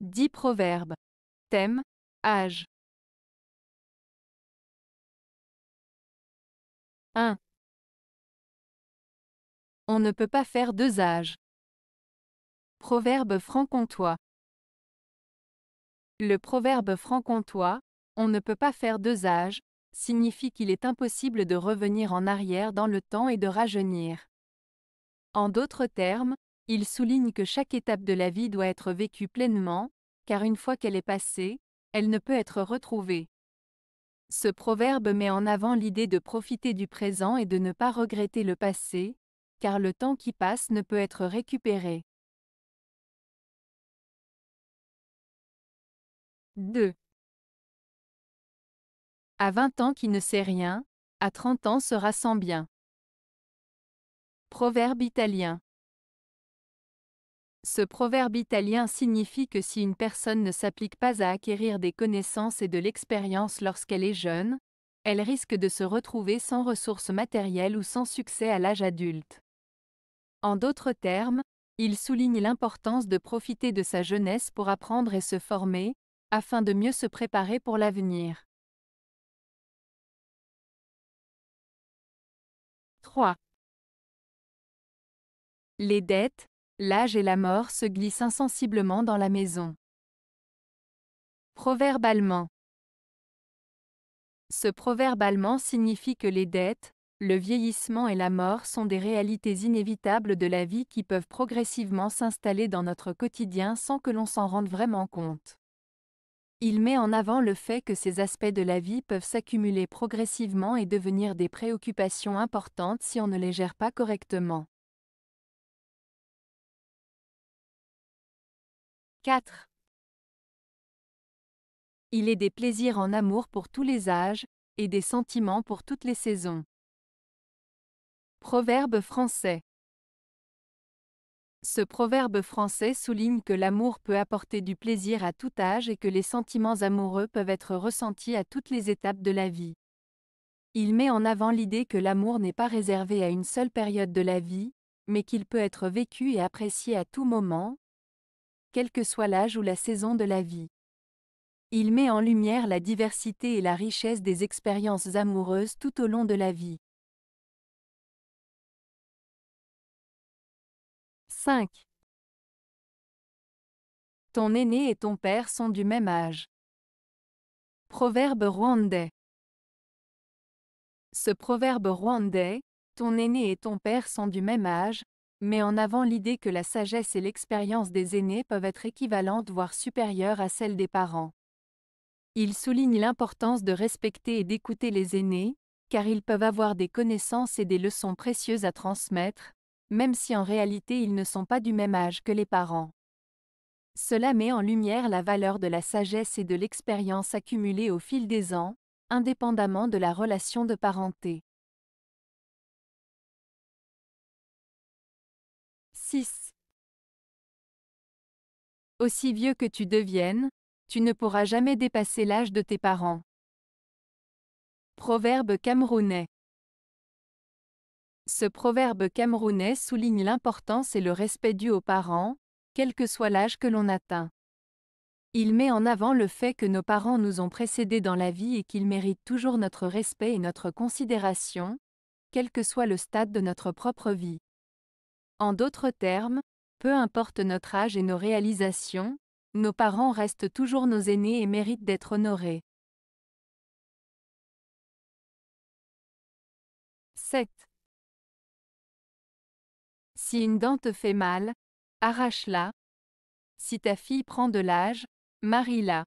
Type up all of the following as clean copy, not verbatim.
10 proverbes. Thème, âge. 1. On ne peut pas faire deux âges. Proverbe franc-comtois. Le proverbe franc-comtois, on ne peut pas faire deux âges, signifie qu'il est impossible de revenir en arrière dans le temps et de rajeunir. En d'autres termes, il souligne que chaque étape de la vie doit être vécue pleinement, car une fois qu'elle est passée, elle ne peut être retrouvée. Ce proverbe met en avant l'idée de profiter du présent et de ne pas regretter le passé, car le temps qui passe ne peut être récupéré. 2. À 20 ans qui ne sait rien, à 30 ans sera sans bien. Proverbe italien. Ce proverbe italien signifie que si une personne ne s'applique pas à acquérir des connaissances et de l'expérience lorsqu'elle est jeune, elle risque de se retrouver sans ressources matérielles ou sans succès à l'âge adulte. En d'autres termes, il souligne l'importance de profiter de sa jeunesse pour apprendre et se former, afin de mieux se préparer pour l'avenir. 3. Les dettes, l'âge et la mort se glissent insensiblement dans la maison. Proverbe allemand. Ce proverbe allemand signifie que les dettes, le vieillissement et la mort sont des réalités inévitables de la vie qui peuvent progressivement s'installer dans notre quotidien sans que l'on s'en rende vraiment compte. Il met en avant le fait que ces aspects de la vie peuvent s'accumuler progressivement et devenir des préoccupations importantes si on ne les gère pas correctement. 4. Il est des plaisirs en amour pour tous les âges, et des sentiments pour toutes les saisons. Proverbe français. Ce proverbe français souligne que l'amour peut apporter du plaisir à tout âge et que les sentiments amoureux peuvent être ressentis à toutes les étapes de la vie. Il met en avant l'idée que l'amour n'est pas réservé à une seule période de la vie, mais qu'il peut être vécu et apprécié à tout moment, quel que soit l'âge ou la saison de la vie. Il met en lumière la diversité et la richesse des expériences amoureuses tout au long de la vie. 5. Ton aîné et ton père sont du même âge. Proverbe rwandais. Ce proverbe rwandais, ton aîné et ton père sont du même âge, met en avant l'idée que la sagesse et l'expérience des aînés peuvent être équivalentes voire supérieures à celles des parents. Il souligne l'importance de respecter et d'écouter les aînés, car ils peuvent avoir des connaissances et des leçons précieuses à transmettre, même si en réalité ils ne sont pas du même âge que les parents. Cela met en lumière la valeur de la sagesse et de l'expérience accumulée au fil des ans, indépendamment de la relation de parenté. 6. Aussi vieux que tu deviennes, tu ne pourras jamais dépasser l'âge de tes parents. Proverbe camerounais. Ce proverbe camerounais souligne l'importance et le respect dû aux parents, quel que soit l'âge que l'on atteint. Il met en avant le fait que nos parents nous ont précédés dans la vie et qu'ils méritent toujours notre respect et notre considération, quel que soit le stade de notre propre vie. En d'autres termes, peu importe notre âge et nos réalisations, nos parents restent toujours nos aînés et méritent d'être honorés. 7. Si une dent te fait mal, arrache-la. Si ta fille prend de l'âge, marie-la.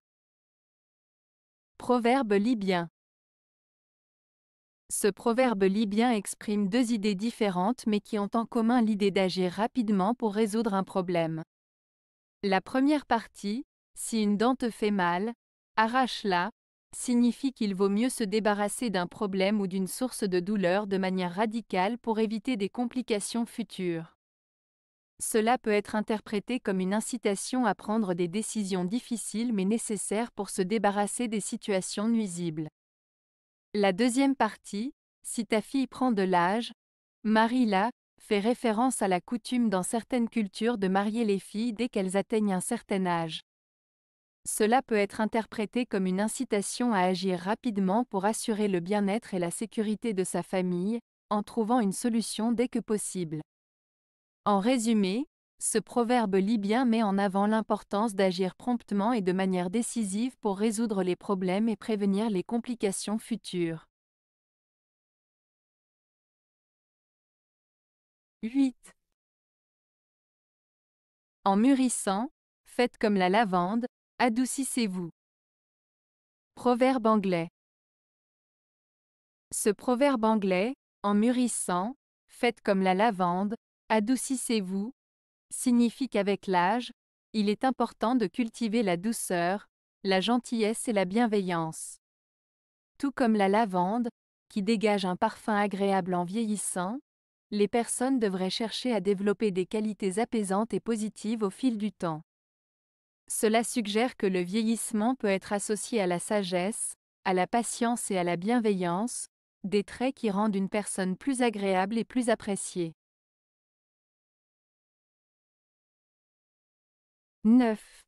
Proverbe libyen. Ce proverbe libyen exprime deux idées différentes mais qui ont en commun l'idée d'agir rapidement pour résoudre un problème. La première partie, si une dent te fait mal, arrache-la, signifie qu'il vaut mieux se débarrasser d'un problème ou d'une source de douleur de manière radicale pour éviter des complications futures. Cela peut être interprété comme une incitation à prendre des décisions difficiles mais nécessaires pour se débarrasser des situations nuisibles. La deuxième partie, si ta fille prend de l'âge, marie-la, fait référence à la coutume dans certaines cultures de marier les filles dès qu'elles atteignent un certain âge. Cela peut être interprété comme une incitation à agir rapidement pour assurer le bien-être et la sécurité de sa famille, en trouvant une solution dès que possible. En résumé, ce proverbe libyen met en avant l'importance d'agir promptement et de manière décisive pour résoudre les problèmes et prévenir les complications futures. 8. En mûrissant, faites comme la lavande, adoucissez-vous. Proverbe anglais. Ce proverbe anglais, en mûrissant, faites comme la lavande, adoucissez-vous, signifie qu'avec l'âge, il est important de cultiver la douceur, la gentillesse et la bienveillance. Tout comme la lavande, qui dégage un parfum agréable en vieillissant, les personnes devraient chercher à développer des qualités apaisantes et positives au fil du temps. Cela suggère que le vieillissement peut être associé à la sagesse, à la patience et à la bienveillance, des traits qui rendent une personne plus agréable et plus appréciée. 9.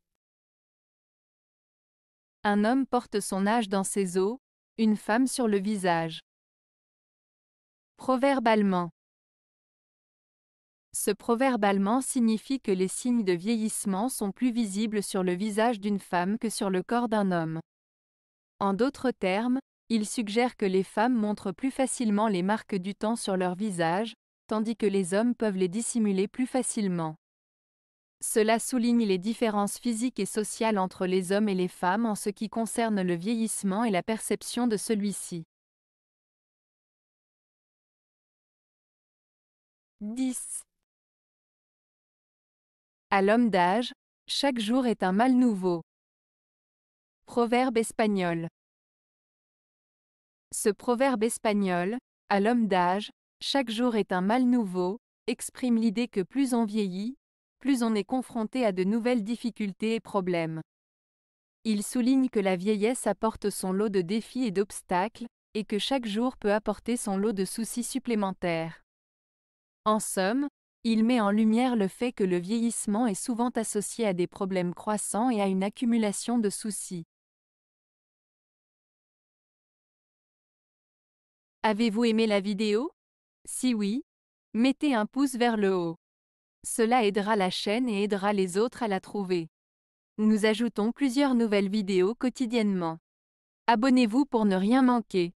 Un homme porte son âge dans ses os, une femme sur le visage. Proverbe allemand. Ce proverbe allemand signifie que les signes de vieillissement sont plus visibles sur le visage d'une femme que sur le corps d'un homme. En d'autres termes, il suggère que les femmes montrent plus facilement les marques du temps sur leur visage, tandis que les hommes peuvent les dissimuler plus facilement. Cela souligne les différences physiques et sociales entre les hommes et les femmes en ce qui concerne le vieillissement et la perception de celui-ci. 10. À l'homme d'âge, chaque jour est un mal nouveau. Proverbe espagnol. Ce proverbe espagnol, à l'homme d'âge, chaque jour est un mal nouveau, exprime l'idée que plus on vieillit, plus on est confronté à de nouvelles difficultés et problèmes. Il souligne que la vieillesse apporte son lot de défis et d'obstacles, et que chaque jour peut apporter son lot de soucis supplémentaires. En somme, il met en lumière le fait que le vieillissement est souvent associé à des problèmes croissants et à une accumulation de soucis. Avez-vous aimé la vidéo? Si oui, mettez un pouce vers le haut. Cela aidera la chaîne et aidera les autres à la trouver. Nous ajoutons plusieurs nouvelles vidéos quotidiennement. Abonnez-vous pour ne rien manquer.